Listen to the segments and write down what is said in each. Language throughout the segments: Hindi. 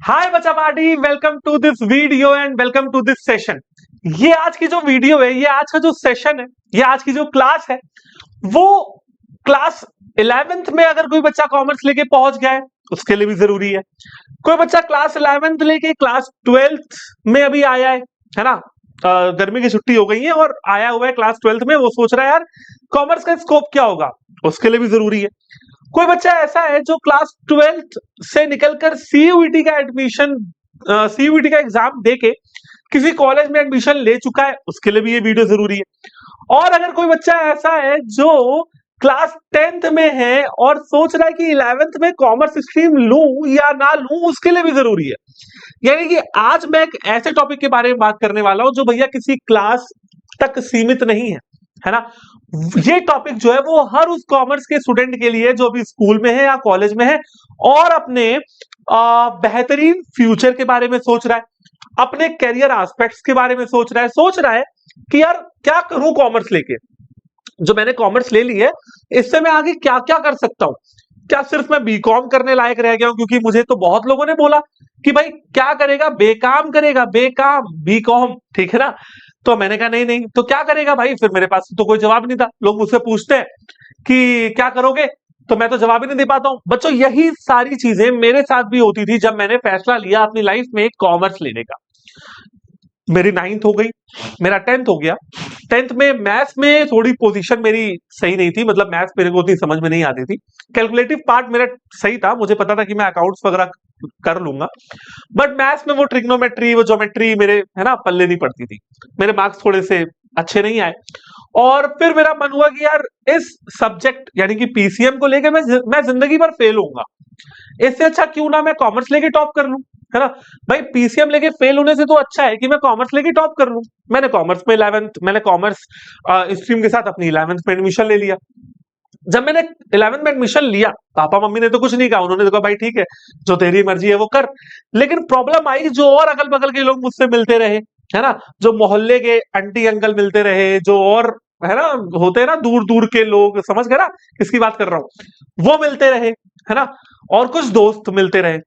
हाय बच्चा party, welcome to this video and welcome to this session. ये आज की जो वीडियो है, ये आज का जो सेशन है, ये आज की जो क्लास है, वो क्लास 11th में अगर कोई बच्चा कॉमर्स लेके पहुंच गया है उसके लिए भी जरूरी है। कोई बच्चा क्लास 11th लेके क्लास 12th में अभी आया है ना। गर्मी की छुट्टी हो गई है और आया हुआ है क्लास 12th में, वो सोच रहा है यार कॉमर्स का स्कोप क्या होगा, उसके लिए भी जरूरी है। कोई बच्चा ऐसा है जो क्लास 12th से निकलकर सीयूईटी का एडमिशन, सीयूईटी का एग्जाम देके किसी कॉलेज में एडमिशन ले चुका है, उसके लिए भी ये वीडियो जरूरी है। और अगर कोई बच्चा ऐसा है जो क्लास 10th में है और सोच रहा है कि 11th में कॉमर्स स्ट्रीम लूं या ना लूं, उसके लिए भी जरूरी है। यानी कि आज मैं एक ऐसे टॉपिक के बारे में बात करने वाला हूं जो भैया किसी क्लास तक सीमित नहीं है ना। ये टॉपिक जो है वो हर उस कॉमर्स के स्टूडेंट के लिए जो अभी स्कूल में है या कॉलेज में है और अपने बेहतरीन फ्यूचर के बारे में सोच रहा है, अपने करियर एस्पेक्ट्स के बारे में सोच रहा है कि यार क्या करूं कॉमर्स लेके। जो मैंने कॉमर्स ले ली है इससे मैं आगे क्या क्या कर सकता हूं। क्या सिर्फ मैं बीकॉम करने लायक रह गया हूं? क्योंकि मुझे तो बहुत लोगों ने बोला कि भाई क्या करेगा, बेकाम करेगा, बेकाम बीकॉम, ठीक है ना। तो मैंने कहा नहीं नहीं, तो क्या करेगा भाई? फिर मेरे पास तो कोई जवाब नहीं था। लोग मुझसे पूछते हैं कि क्या करोगे, तो मैं तो जवाब ही नहीं दे पाता हूं। बच्चों यही सारी चीजें मेरे साथ भी होती थी जब मैंने फैसला लिया अपनी लाइफ में कॉमर्स लेने का। मेरी 9th हो गई, मेरा 10th हो गया। 10th में मैथ्स में थोड़ी पोजीशन मेरी सही नहीं थी, मतलब मैथ्स मेरे को उतनी समझ में नहीं आती थी। कैलकुलेटिव पार्ट मेरा सही था, मुझे पता था कि मैं अकाउंट्स वगैरह कर लूंगा, बट मैथ्स में वो ट्रिग्नोमेट्री, वो ज्योमेट्री मेरे है ना पल्ले नहीं पड़ती थी। मेरे मार्क्स थोड़े से अच्छे नहीं आए और फिर मेरा मन हुआ कि यार इस सब्जेक्ट यानी कि पीसीएम को लेके मैं जिंदगी भर फेल होऊंगा। इससे अच्छा क्यों ना मैं कॉमर्स लेके टॉप कर लूं, है ना। भाई पीसीएम लेके फेल होने से तो अच्छा है कि मैं कॉमर्स लेके टॉप कर लूं। मैंने कॉमर्स स्ट्रीम के साथ अपनी 11th में एडमिशन ले लिया। जब मैंने 11th में एडमिशन लिया, पापा मम्मी ने तो कुछ नहीं कहा, उन्होंने तो कहा भाई ठीक है, जो तेरी मर्जी है वो कर। लेकिन प्रॉब्लम आई, जो और अगल बगल के लोग मुझसे मिलते रहे, है ना, जो मोहल्ले के आंटी अंकल मिलते रहे, जो और है ना होते हैं ना दूर दूर के लोग, समझ गए ना किसकी बात कर रहा हूं, वो मिलते रहे, है ना। और कुछ दोस्त मिलते रहे,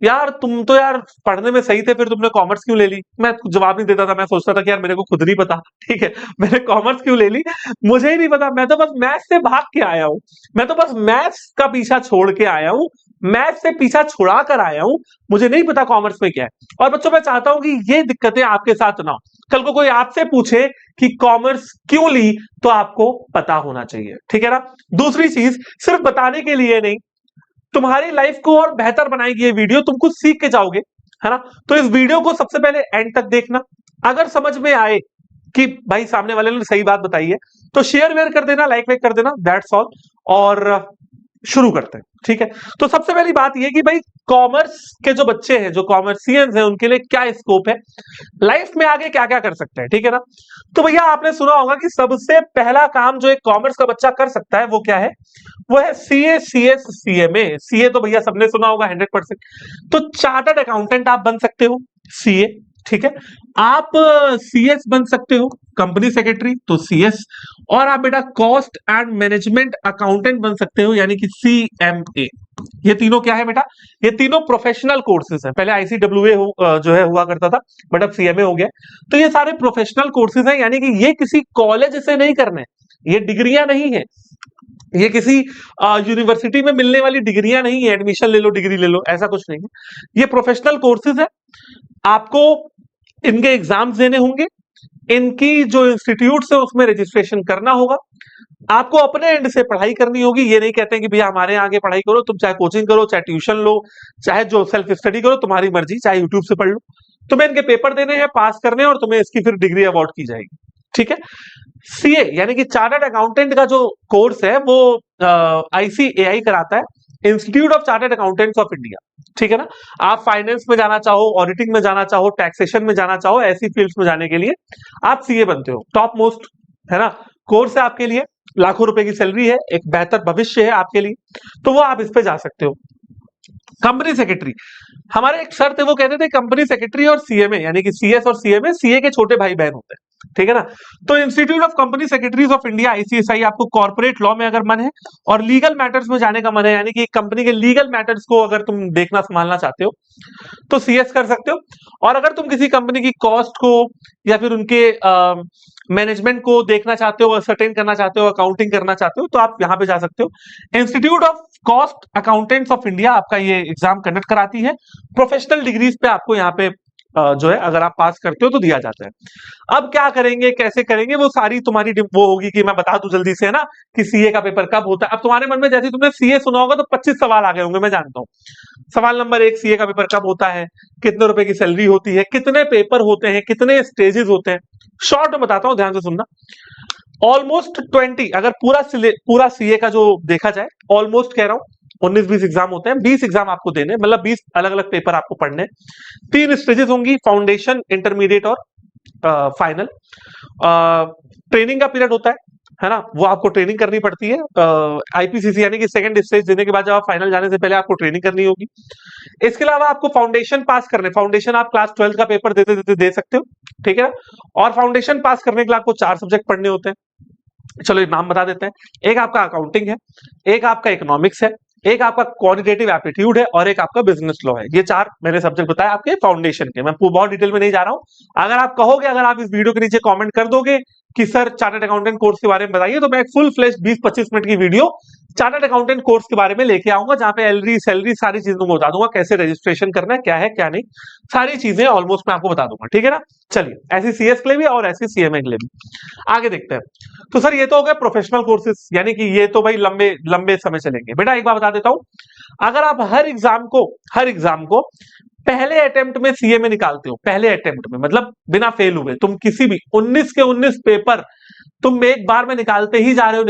यार तुम तो यार पढ़ने में सही थे, फिर तुमने कॉमर्स क्यों ले ली? मैं कुछ जवाब नहीं देता था, मैं सोचता था कि यार मेरे को खुद नहीं पता, ठीक है, मैंने कॉमर्स क्यों ले ली मुझे ही नहीं पता। मैं तो बस मैथ्स से भाग के आया हूं, मैं तो बस मैथ्स का पीछा छोड़ के आया हूं, मैथ्स से पीछा छुड़ा कर आया हूं। मुझे नहीं पता कॉमर्स में क्या है। और बच्चों मैं चाहता हूं कि ये दिक्कतें आपके साथ ना हो। कल को कोई आपसे पूछे कि कॉमर्स क्यों ली, तो आपको पता होना चाहिए, ठीक है ना। दूसरी चीज, सिर्फ बताने के लिए नहीं, तुम्हारी लाइफ को और बेहतर बनाएगी ये वीडियो, तुम कुछ सीख के जाओगे, है ना। तो इस वीडियो को सबसे पहले एंड तक देखना। अगर समझ में आए कि भाई सामने वाले ने सही बात बताई है, तो शेयर वेयर कर देना, लाइक वाइक कर देना, दैट्स ऑल। और शुरू करते हैं, ठीक है। तो सबसे पहली बात यह कि भाई कॉमर्स के जो बच्चे हैं, जो कॉमर्सियंस हैं, उनके लिए क्या स्कोप है, लाइफ में आगे क्या क्या कर सकते हैं, ठीक है ना। तो भैया आपने सुना होगा कि सबसे पहला काम जो एक कॉमर्स का बच्चा कर सकता है वो क्या है? वो है सीए, सीएस, सीएमए। सीए तो भैया सबने सुना होगा 100%। तो चार्टर्ड अकाउंटेंट आप बन सकते हो, सीए, ठीक है। आप सीएस बन सकते हो, कंपनी सेक्रेटरी, तो सीएस। और आप बेटा कॉस्ट एंड मैनेजमेंट अकाउंटेंट बन सकते हो, यानी कि सीएमए। ये तीनों क्या है बेटा? ये तीनों प्रोफेशनल कोर्सेज हैं। पहले आईसीडब्ल्यूए जो है हुआ करता था, बट अब सीएमए हो गया। तो ये सारे प्रोफेशनल कोर्सेज हैं, यानी कि ये किसी कॉलेज से नहीं करने, ये डिग्रियां नहीं है, ये किसी यूनिवर्सिटी में मिलने वाली डिग्रियां नहीं है, एडमिशन ले लो डिग्री ले लो, ऐसा कुछ नहीं है। ये प्रोफेशनल कोर्सेज है। आपको इनके एग्जाम्स देने होंगे, इनकी जो इंस्टीट्यूट है उसमें रजिस्ट्रेशन करना होगा, आपको अपने एंड से पढ़ाई करनी होगी। ये नहीं कहते हैं कि भैया हमारे यहाँ आगे पढ़ाई करो, तुम चाहे कोचिंग करो, चाहे ट्यूशन लो, चाहे जो सेल्फ स्टडी करो, तुम्हारी मर्जी, चाहे यूट्यूब से पढ़ लो। तुम्हें इनके पेपर देने हैं, पास करने हैं, और तुम्हें इसकी फिर डिग्री अवार्ड की जाएगी, ठीक है। सीए यानी कि चार्टर्ड अकाउंटेंट का जो कोर्स है वो आईसीएआई कराता है, institute of chartered accountants of India, ठीक है ना। आप फाइनेंस में जाना चाहो, ऑडिटिंग में जाना चाहो, टैक्सेशन में जाना चाहो, ऐसी फील्ड्स में जाने के लिए आप सीए बनते हो। टॉप मोस्ट है ना कोर्स है आपके लिए, लाखों रुपए की सैलरी है, एक बेहतर भविष्य है आपके लिए, तो वो आप इस पे जा सकते हो। कंपनी सेक्रेटरी, हमारे एक शर्त है, वो कहते थे कंपनी सेक्रेटरी और सीएमए यानी कि सीएस और सीएमए, सीए के छोटे भाई बहन होते हैं, ठीक है ना। तो institute of company secretaries of India ICSI, आपको कॉर्पोरेट लॉ में अगर मन है और लीगल मैटर्स में जाने का मन है, यानी कि कंपनी के लीगल मैटर्स को अगर तुम देखना संभालना चाहते हो तो CS कर सकते हो। और अगर तुम किसी कंपनी की कॉस्ट को या फिर उनके मैनेजमेंट को देखना चाहते हो, असरटेन करना चाहते हो, अकाउंटिंग करना चाहते हो, तो आप यहाँ पे जा सकते हो। Institute of cost accountants of India आपका ये एग्जाम कंडक्ट कराती है। प्रोफेशनल डिग्रीज पे आपको यहाँ पे जो है अगर आप पास करते हो तो दिया जाता है। अब क्या करेंगे, कैसे करेंगे, वो सारी तुम्हारी वो होगी कि मैं बता दूं जल्दी से, है ना, कि CA का पेपर कब होता है। अब तुम्हारे मन में जैसे तुमने CA सुना होगा तो 25 सवाल आ गए होंगे, मैं जानता हूँ। सवाल नंबर 1, CA का पेपर कब होता है, कितने रुपए की सैलरी होती है, कितने पेपर होते हैं, कितने स्टेजेस होते हैं। शॉर्ट में बताता हूँ, ध्यान से सुनना। ऑलमोस्ट 20, अगर पूरा CA का जो देखा जाए, ऑलमोस्ट कह रहा हूँ 19-20 एग्जाम होते हैं। 20 एग्जाम आपको देने, मतलब 20 अलग अलग पेपर आपको पढ़ने। 3 स्टेजेस होंगी, फाउंडेशन, इंटरमीडिएट और फाइनल। ट्रेनिंग का पीरियड होता है ना, वो आपको ट्रेनिंग करनी पड़ती है। IPCC यानी कि सेकंड स्टेज देने के बाद जब आप फाइनल जाने से पहले आपको ट्रेनिंग करनी होगी। इसके अलावा आपको फाउंडेशन पास करने, फाउंडेशन आप क्लास 12 का पेपर देते देते दे सकते हो, ठीक है। और फाउंडेशन पास करने के लिए आपको 4 सब्जेक्ट पढ़ने होते हैं। चलो एक नाम बता देते हैं। एक आपका अकाउंटिंग है, एक आपका इकोनॉमिक्स है, एक आपका क्वांटिटेटिव एप्टीट्यूड है और एक आपका बिजनेस लॉ है। ये 4 मैंने सब्जेक्ट बताया आपके फाउंडेशन के। मैं बहुत डिटेल में नहीं जा रहा हूं। अगर आप कहोगे, अगर आप इस वीडियो के नीचे कमेंट कर दोगे कि सर चार्टर्ड अकाउंटेंट कोर्स के बारे में बताइए, तो मैं एक फुल फ्लेश 20-25 मिनट की वीडियो चार्टर्ड अकाउंटेंट कोर्स के बारे में लेके आऊंगा, जहां पे सैलरी सारी चीजों को बता दूंगा, कैसे रजिस्ट्रेशन करना है, क्या है क्या नहीं, सारी चीजें ऑलमोस्ट मैं आपको बता दूंगा, ठीक है ना। चलिए, ऐसी CS के लिए भी और ऐसी CMA के लिए भी आगे देखते हैं। तो सर ये तो हो गया प्रोफेशनल कोर्सेज, यानी कि ये तो भाई लंबे लंबे समय चलेंगे। बेटा एक बार बता देता हूं, अगर आप हर एग्जाम को पहले अटेम्प्ट में CA में निकालते हो, पहले अटेम्प्ट में मतलब बिना फेल हुए, तुम किसी भी 19 के 19 पेपर तुम एक बार में निकालते ही जा रहे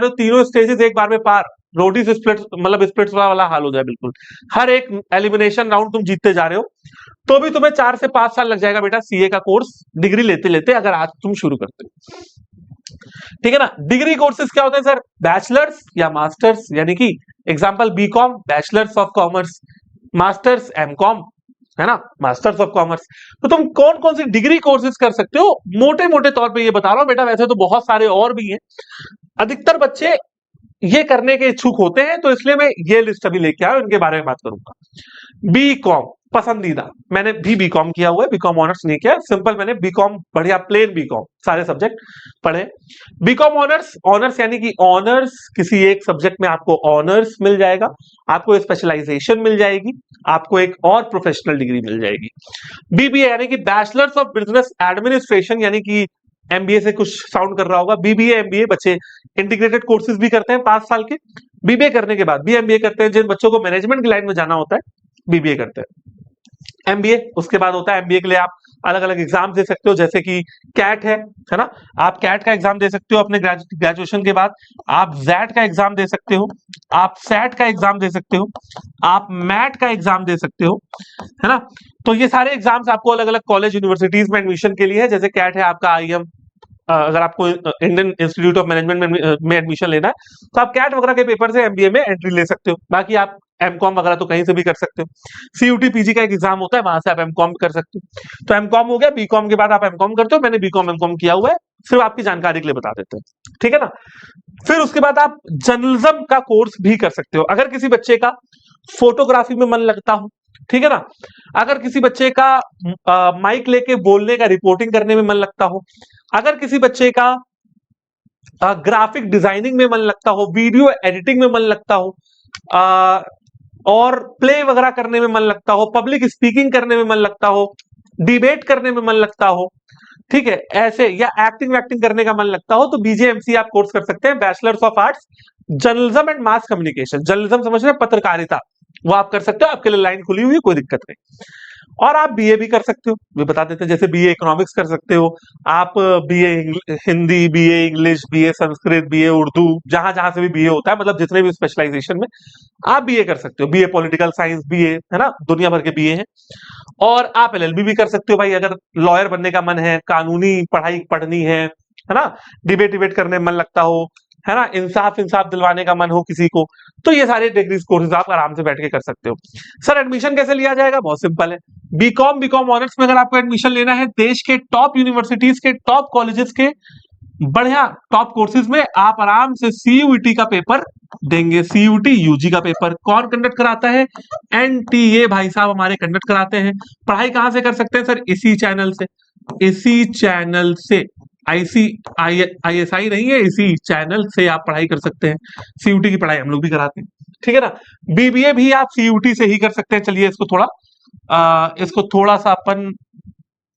हो, तीनों स्टेजेस एक बार में पार, रोटी से स्प्लिट, मतलब स्प्लिट्स वाला हाल हो जाए बिल्कुल। हर एक एलिमिनेशन राउंड तुम जीतते जा रहे हो, तो भी तुम्हें 4 से 5 साल लग जाएगा बेटा CA का कोर्स डिग्री लेते लेते, अगर आज तुम शुरू करते हो, ठीक है ना। डिग्री कोर्सेज क्या होते हैं सर? बैचलर्स या मास्टर्स, यानी कि example BCom, bachelors of commerce, masters MCom, है ना, मास्टर्स ऑफ कॉमर्स। तो तुम कौन कौन सी डिग्री कोर्सेज कर सकते हो, मोटे मोटे तौर पे ये बता रहा हूं बेटा, वैसे तो बहुत सारे और भी हैं। अधिकतर बच्चे ये करने के इच्छुक होते हैं, तो इसलिए मैं ये लिस्ट अभी लेके आया, इनके बारे में बात करूंगा। BCom पसंदीदा, मैंने भी BCom किया हुआ है, BCom ऑनर्स नहीं किया, सिंपल मैंने BCom बढ़िया प्लेन BCom सारे सब्जेक्ट पढ़े। BCom ऑनर्स यानी कि ऑनर्स, किसी एक सब्जेक्ट में आपको ऑनर्स मिल जाएगा, आपको स्पेशलाइजेशन मिल जाएगी, आपको एक और प्रोफेशनल डिग्री मिल जाएगी। BBA यानी कि बैचलर्स ऑफ बिजनेस एडमिनिस्ट्रेशन, यानी कि MBA से कुछ साउंड कर रहा होगा। BBA MBA बच्चे इंटीग्रेटेड कोर्सेज भी करते हैं 5 साल के। BBA करने के बाद भी MBA करते हैं, जिन बच्चों को मैनेजमेंट की लाइन में जाना होता है BBA करते हैं। MBA उसके बाद होता है, MBA के लिए आप अलग अलग एग्जाम दे सकते हो, जैसे कि कैट है ना, आप कैट का एग्जाम दे सकते हो अपने ग्रेजुएशन के बाद, आप जैट का एग्जाम दे सकते हो, आप सेट का एग्जाम दे सकते हो, आप मैट का एग्जाम दे सकते हो, है ना। तो ये सारे एग्जाम्स आपको अलग अलग कॉलेज यूनिवर्सिटीज में एडमिशन के लिए है। जैसे कैट है आपका IIM, अगर आपको इंडियन इंस्टीट्यूट ऑफ मैनेजमेंट में एडमिशन लेना है तो आप कैट वगैरह के पेपर से MBA में एंट्री ले सकते हो। बाकी आप MCom वगैरह तो कहीं से भी कर सकते हो। CUT PG का एक एग्जाम होता है, वहां से आप MCom कर सकते हो। तो MCom हो गया, BCom के बाद आप MCom करते हो, मैंने BCom MCom किया हुआ है, सिर्फ आपकी जानकारी के लिए बता देते हैं, ठीक है ना। फिर उसके बाद आप जर्नलिज्म का कोर्स भी कर सकते हो, अगर किसी बच्चे का फोटोग्राफी में मन लगता हो, ठीक है ना, अगर किसी बच्चे का माइक लेके बोलने का, रिपोर्टिंग करने में मन लगता हो, अगर किसी बच्चे का ग्राफिक डिजाइनिंग में मन लगता हो, वीडियो एडिटिंग में मन लगता हो, और प्ले वगैरह करने में मन लगता हो, पब्लिक स्पीकिंग करने में मन लगता हो, डिबेट करने में मन लगता हो, ठीक है, ऐसे, या एक्टिंग वैक्टिंग करने का मन लगता हो, तो BJMC आप कोर्स कर सकते हैं, bachelors of arts journalism and mass communication. Journalism समझ रहे हैं, पत्रकारिता, वो आप कर सकते हो, आपके लिए लाइन खुली हुई है, कोई दिक्कत नहीं। और आप BA भी कर सकते हो, वे बता देते हैं, जैसे BA इकोनॉमिक्स कर सकते हो आप, BA Hindi, BA English, BA Sanskrit, BA Urdu, जहां जहां से भी BA होता है, मतलब जितने भी स्पेशलाइजेशन में आप BA कर सकते हो। BA पॉलिटिकल साइंस BA, है ना, दुनिया भर के BA हैं। और आप LLB भी कर सकते हो भाई, अगर लॉयर बनने का मन है, कानूनी पढ़ाई पढ़नी है ना, डिबेट करने में मन लगता हो, है ना, इंसाफ इंसाफ दिलवाने का मन हो किसी को, तो ये सारे डिग्री कोर्सेज आप आराम से बैठ के कर सकते हो। सर एडमिशन कैसे लिया जाएगा? बहुत सिंपल है। बीकॉम ऑनर्स में अगर आपको एडमिशन लेना है देश के टॉप यूनिवर्सिटीज के टॉप कॉलेजेस के बढ़िया टॉप कोर्सेज में, आप आराम से सीयूईटी का पेपर देंगे। सीयूईटी यूजी का पेपर कौन कंडक्ट कराता है? एनटीए भाई साहब हमारे कंडक्ट कराते हैं। पढ़ाई कहां से कर सकते हैं सर? इसी चैनल से, इसी चैनल से। आईएसआई नहीं है, इसी चैनल से आप पढ़ाई कर सकते हैं। सीयूटी की पढ़ाई हम लोग भी कराते हैं, ठीक है ना। बीबीए भी आप सीयूटी से ही कर सकते हैं। चलिए इसको थोड़ा सा अपन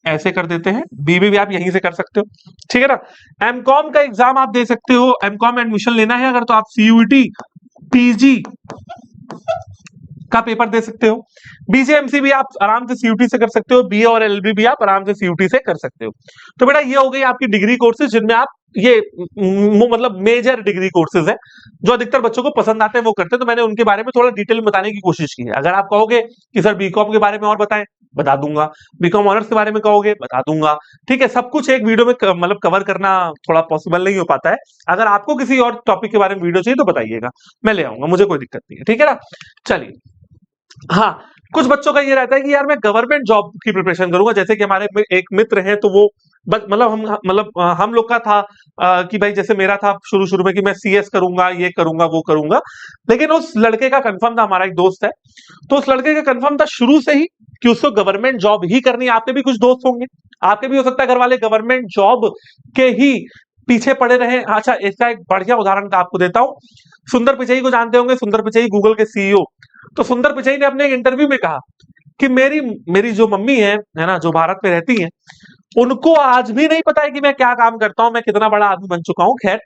ऐसे कर देते हैं, बीबीए भी आप यहीं से कर सकते हो, ठीक है ना। एमकॉम का एग्जाम आप दे सकते हो, एमकॉम एडमिशन लेना है अगर तो आप सीयूटी पीजी का पेपर दे सकते हो। बीजेएमसी भी आप आराम से सीयूटी से कर सकते हो। बीए और एलएलबी भी आप आराम से सीयूटी से कर सकते हो। तो बेटा ये हो गई आपकी डिग्री कोर्सेज जिनमें आप ये मतलब मेजर डिग्री कोर्सेज है जो अधिकतर बच्चों को पसंद आते हैं वो करते हैं। तो मैंने उनके बारे में थोड़ा डिटेल में बताने की कोशिश की है। अगर आप कहोगे कि सर बीकॉम के बारे में और बताएं, बता दूंगा। बीकॉम ऑनर्स के बारे में कहोगे, बता दूंगा। ठीक है, सब कुछ एक वीडियो में मतलब कवर करना थोड़ा पॉसिबल नहीं हो पाता है। अगर आपको किसी और टॉपिक के बारे में वीडियो चाहिए तो बताइएगा, मैं ले आऊंगा, मुझे कोई दिक्कत नहीं है, ठीक है ना। चलिए, हाँ, कुछ बच्चों का ये रहता है कि यार मैं गवर्नमेंट जॉब की प्रिपरेशन करूंगा। जैसे कि हमारे एक मित्र हैं, तो वो हम लोग का था कि भाई जैसे मेरा था शुरू शुरू में कि मैं सीएस करूंगा, ये करूंगा, वो करूंगा। लेकिन उस लड़के का कंफर्म था, हमारा एक दोस्त है, तो उस लड़के का कंफर्म था शुरू से ही कि उसको गवर्नमेंट जॉब ही करनी है। आपके भी कुछ दोस्त होंगे, आपके भी हो सकता है घर वाले गवर्नमेंट जॉब के ही पीछे पड़े रहे। अच्छा, इसका एक बढ़िया उदाहरण का आपको देता हूं। सुंदर पिचई को जानते होंगे, सुंदर पिचई गूगल के सीईओ। तो सुंदर पिचई ने अपने एक इंटरव्यू में कहा कि मेरी जो मम्मी है ना, जो भारत में रहती हैं, उनको आज भी नहीं पता है कि मैं क्या काम करता हूं, मैं कितना बड़ा आदमी बन चुका हूं। खैर,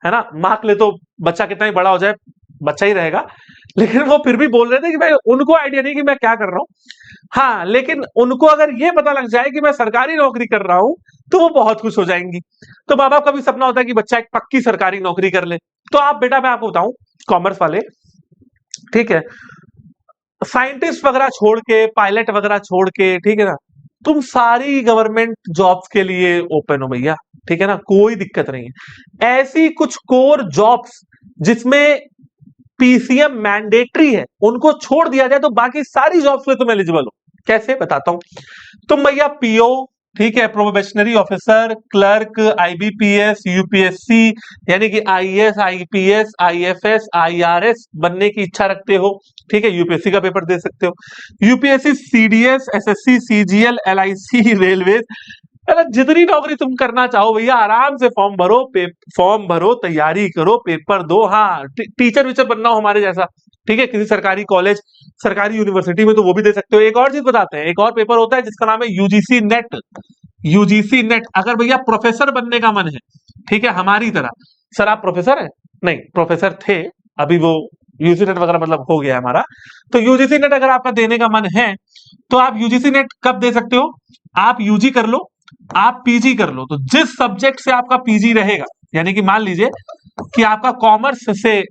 है ना, माँ के लिए तो बच्चा कितना ही बड़ा हो जाए बच्चा ही रहेगा। लेकिन वो फिर भी बोल रहे थे कि भाई उनको आइडिया नहीं कि मैं क्या कर रहा हूं। हाँ, लेकिन उनको अगर ये पता लग जाए कि मैं सरकारी नौकरी कर रहा हूं तो वो बहुत खुश हो जाएंगी। तो माँ बाप का भी सपना होता है कि बच्चा एक पक्की सरकारी नौकरी कर ले। तो आप बेटा, मैं आपको बताऊं, कॉमर्स वाले, ठीक है, साइंटिस्ट वगैरह छोड़ के, पायलट वगैरह छोड़ के, ठीक है ना, तुम सारी गवर्नमेंट जॉब्स के लिए ओपन हो भैया, ठीक है ना, कोई दिक्कत नहीं है। ऐसी कुछ कोर जॉब्स जिसमें पीसीएम मैंडेटरी है, उनको छोड़ दिया जाए तो बाकी सारी जॉब्स में तुम एलिजिबल हो। कैसे, बताता हूं। तुम भैया पीओ, ठीक है, probationary officer, clerk, IBPS, UPSC, यानी कि आईएएस, आईपीएस, आईएफएस, आईआरएस बनने की इच्छा रखते हो, ठीक है, यूपीएससी का पेपर दे सकते हो। UPSC, CDS, SSC, CGL, LIC, railway, जितनी नौकरी तुम करना चाहो भैया आराम से फॉर्म भरो, तैयारी करो, पेपर दो। हाँ, टीचर वीचर बनना हो हमारे जैसा, ठीक है, किसी सरकारी कॉलेज, सरकारी यूनिवर्सिटी में, तो वो भी दे सकते हो। एक और चीज बताते हैं, एक और पेपर होता है जिसका नाम है यूजीसी नेट। यूजीसी नेट, अगर भैया प्रोफेसर बनने का मन है, ठीक है, हमारी तरह। सर आप प्रोफेसर है? नहीं, प्रोफेसर थे, अभी वो यूजीसी नेट वगैरह मतलब हो गया हमारा। तो यूजीसी नेट अगर आपका देने का मन है तो आप यूजीसी नेट कब दे सकते हो? आप यूजी कर लो, आप पीजी कर लो। तो जिस सब्जेक्ट से आपका पीजी रहेगा, यानी कि मान लीजिए कि आपका कॉमर्स से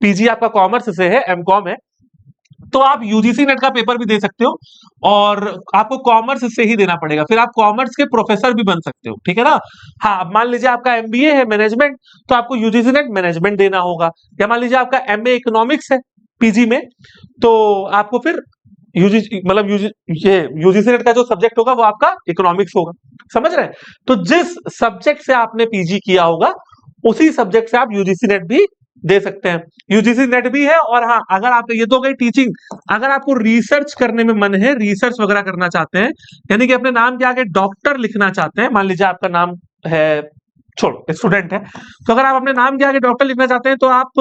पीजी, आपका कॉमर्स से है, एमकॉम है, तो आप यूजीसी नेट का पेपर भी दे सकते हो और आपको कॉमर्स से ही देना पड़ेगा। फिर आप कॉमर्स के प्रोफेसर भी बन सकते हो, ठीक है ना। हाँ, अब मान लीजिए आपका एमबीए है मैनेजमेंट, तो आपको यूजीसी नेट मैनेजमेंट देना होगा। या मान लीजिए आपका एमए इकोनॉमिक्स है पीजी में, तो आपको फिर यूजीसी नेट का जो सब्जेक्ट होगा वो आपका इकोनॉमिक्स होगा। समझ रहे हैं? तो जिस सब्जेक्ट से आपने पीजी किया होगा उसी सब्जेक्ट से आप यूजीसी नेट भी दे सकते हैं। यूजीसी नेट भी है। और हाँ, अगर आप, ये तो हो गई टीचिंग, अगर आपको रिसर्च करने में मन है, रिसर्च वगैरह करना चाहते हैं, यानी कि अपने नाम के आगे डॉक्टर लिखना चाहते हैं, मान लीजिए आपका नाम है, छोड़ो, स्टूडेंट है, तो अगर आप अपने नाम के आगे डॉक्टर लिखना चाहते हैं तो आप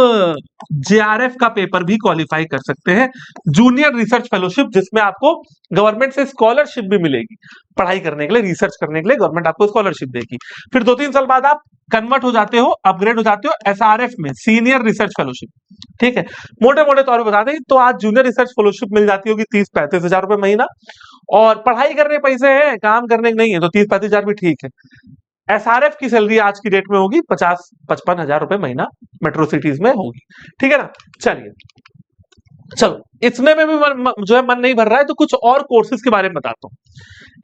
जेआरएफ का पेपर भी क्वालिफाई कर सकते हैं, जूनियर रिसर्च फेलोशिप, जिसमें आपको गवर्नमेंट से स्कॉलरशिप भी मिलेगी पढ़ाई करने के लिए, रिसर्च करने के लिए गवर्नमेंट आपको स्कॉलरशिप देगी। फिर 2-3 साल बाद आप कन्वर्ट हो जाते हो, अपग्रेड हो जाते हो एसआरएफ में, सीनियर रिसर्च फेलोशिप, ठीक है। मोटे मोटे तौर पर बता दें तो आज जूनियर रिसर्च फेलोशिप मिल जाती होगी 30-35 हजार रुपए महीना, और पढ़ाई करने पैसे हैं, काम करने नहीं है, तो 30-35 हजार भी ठीक है। एसआरएफ की सैलरी आज की डेट में होगी 50-55 हजार रुपए महीना, मेट्रो सिटीज में होगी, ठीक है ना। चलिए, चलो इसमें में भी जो है मन नहीं भर रहा है, तो कुछ और कोर्सेज के बारे में बताता हूँ।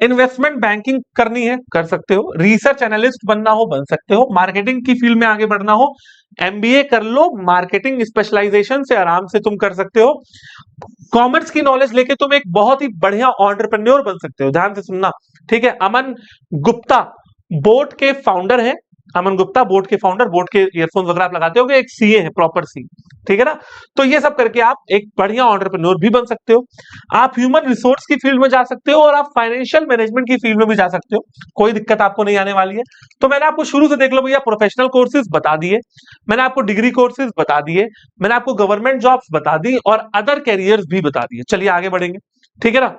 इन्वेस्टमेंट बैंकिंग करनी है कर सकते हो, रिसर्च एनालिस्ट बनना हो बन सकते हो, मार्केटिंग की फील्ड में आगे बढ़ना हो एमबीए कर लो, मार्केटिंग स्पेशलाइजेशन से आराम से तुम कर सकते हो। कॉमर्स की नॉलेज लेके तुम एक बहुत ही बढ़िया एंटरप्रेन्योर बन सकते हो। ध्यान से सुनना, ठीक है। अमन गुप्ता बोट के फाउंडर है, अमन गुप्ता बोट के फाउंडर, बोट के ईयरफोन वगैरह आप लगाते हो, एक सीए है, प्रॉपर सी, ठीक है ना। तो ये सब करके आप एक बढ़िया एंटरप्रेन्योर भी बन सकते हो। आप ह्यूमन रिसोर्स की फील्ड में जा सकते हो और आप फाइनेंशियल मैनेजमेंट की फील्ड में भी जा सकते हो, कोई दिक्कत आपको नहीं आने वाली है। तो मैंने आपको शुरू से देख लो भैया, प्रोफेशनल कोर्सेज बता दिए, मैंने आपको डिग्री कोर्सेज बता दिए, मैंने आपको गवर्नमेंट जॉब्स बता दी और अदर कैरियर्स भी बता दिए। चलिए आगे बढ़ेंगे, ठीक है ना।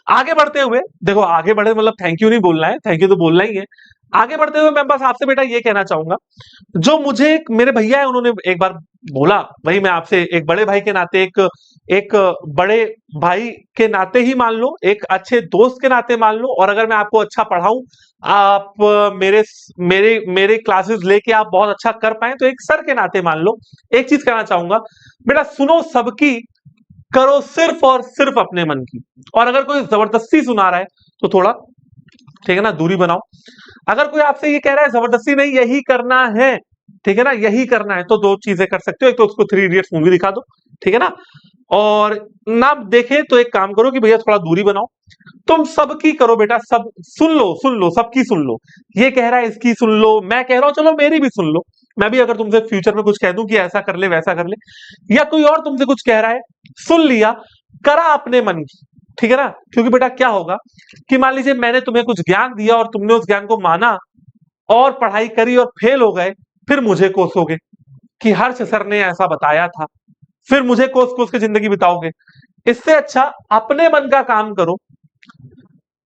आगे बढ़ते हुए देखो, आगे बढ़े मतलब थैंक यू नहीं बोलना है, थैंक यू तो बोलना ही है। आगे बढ़ते हुए मैं बस आपसे बेटा ये कहना चाहूंगा, जो मुझे एक मेरे भैया है उन्होंने एक बार बोला, वही मैं आपसे एक बड़े भाई के नाते, एक बड़े भाई के नाते ही मान लो, एक अच्छे दोस्त के नाते मान लो, और अगर मैं आपको अच्छा पढ़ाऊं, आप मेरे मेरे मेरे क्लासेस लेके आप बहुत अच्छा कर पाए, तो एक सर के नाते मान लो एक चीज कहना चाहूंगा, बेटा सुनो सबकी, करो सिर्फ और सिर्फ अपने मन की। और अगर कोई जबरदस्ती सुना रहा है तो थोड़ा, ठीक है ना, दूरी बनाओ। अगर कोई आपसे ये कह रहा है जबरदस्ती नहीं यही करना है, ठीक है ना, यही करना है, तो दो चीजें कर सकते हो, एक तो उसको 3 इडियट्स मूवी दिखा दो, ठीक है ना, और ना देखे तो एक काम करो कि भैया थोड़ा दूरी बनाओ। तुम सबकी करो बेटा, सब सुन लो, सबकी सुन लो। ये कह रहा है इसकी सुन लो, मैं कह रहा हूं चलो मेरी भी सुन लो। मैं भी अगर तुमसे फ्यूचर में कुछ कह दूं कि ऐसा कर ले वैसा कर ले, या कोई और तुमसे कुछ कह रहा है, सुन लिया, करा अपने मन की, ठीक है ना। क्योंकि बेटा क्या होगा कि मान लीजिए मैंने तुम्हें कुछ ज्ञान दिया और तुमने उस ज्ञान को माना और पढ़ाई करी और फेल हो गए, फिर मुझे कोसोगे कि हर्ष सर ने ऐसा बताया था, फिर मुझे कोस कोस के जिंदगी बिताओगे। इससे अच्छा अपने मन का काम करो।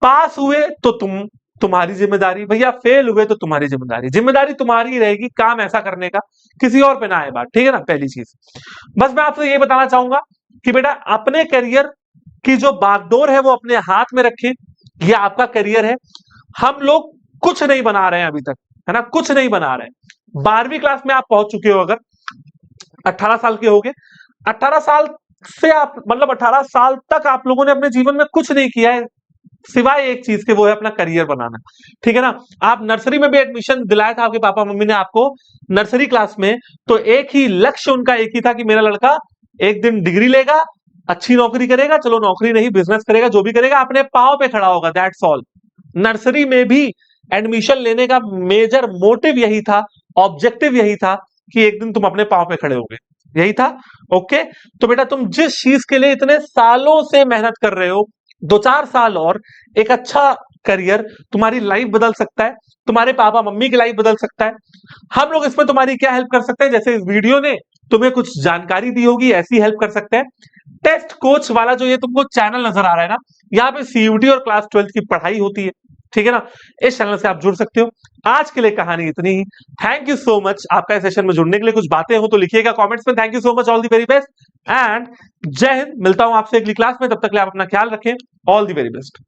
पास हुए तो तुम्हारी जिम्मेदारी भैया, फेल हुए तो तुम्हारी जिम्मेदारी, जिम्मेदारी तुम्हारी रहेगी काम ऐसा करने का, किसी और पे ना आए बात, ठीक है ना। पहली चीज बस मैं आपसे ये बताना चाहूंगा कि बेटा अपने करियर की जो बागडोर है वो अपने हाथ में रखें। ये आपका करियर है, हम लोग कुछ नहीं बना रहे हैं अभी तक, है ना, कुछ नहीं बना रहे हैं। 12वीं क्लास में आप पहुंच चुके हो, अगर 18 साल के हो गए, 18 साल से आप मतलब 18 साल तक आप लोगों ने अपने जीवन में कुछ नहीं किया है सिवाय एक चीज के, वो है अपना करियर बनाना, ठीक है ना। आप नर्सरी में भी एडमिशन दिलाया था आपके पापा मम्मी ने आपको नर्सरी क्लास में, तो एक ही लक्ष्य उनका एक ही था कि मेरा लड़का एक दिन डिग्री लेगा, अच्छी नौकरी करेगा, चलो नौकरी नहीं बिजनेस करेगा, जो भी करेगा अपने पांव पे खड़ा होगा, दैट्स ऑल। नर्सरी में भी एडमिशन लेने का मेजर मोटिव यही था, ऑब्जेक्टिव यही था कि एक दिन तुम अपने पांव पे खड़े होगे, यही था। ओके, तो बेटा तुम जिस चीज के लिए इतने सालों से मेहनत कर रहे हो, 2-4 साल और एक अच्छा करियर तुम्हारी लाइफ बदल सकता है, तुम्हारे पापा मम्मी की लाइफ बदल सकता है। हम लोग इसमें तुम्हारी क्या हेल्प कर सकते हैं, जैसे इस वीडियो ने तुम्हें कुछ जानकारी दी होगी ऐसी हेल्प कर सकते हैं। टेस्ट कोच वाला जो ये तुमको चैनल नजर आ रहा है ना, यहाँ पे सीयूटी और क्लास 12 की पढ़ाई होती है, ठीक है ना। इस चैनल से आप जुड़ सकते हो। आज के लिए कहानी इतनी ही। थैंक यू सो मच आपका इस सेशन में जुड़ने के लिए। कुछ बातें हो तो लिखिएगा कमेंट्स में। Thank you so much, all the very best and जय हिंद। मिलता हूं आपसे अगली क्लास में, तब तक के लिए आप अपना ख्याल रखें। All the very best.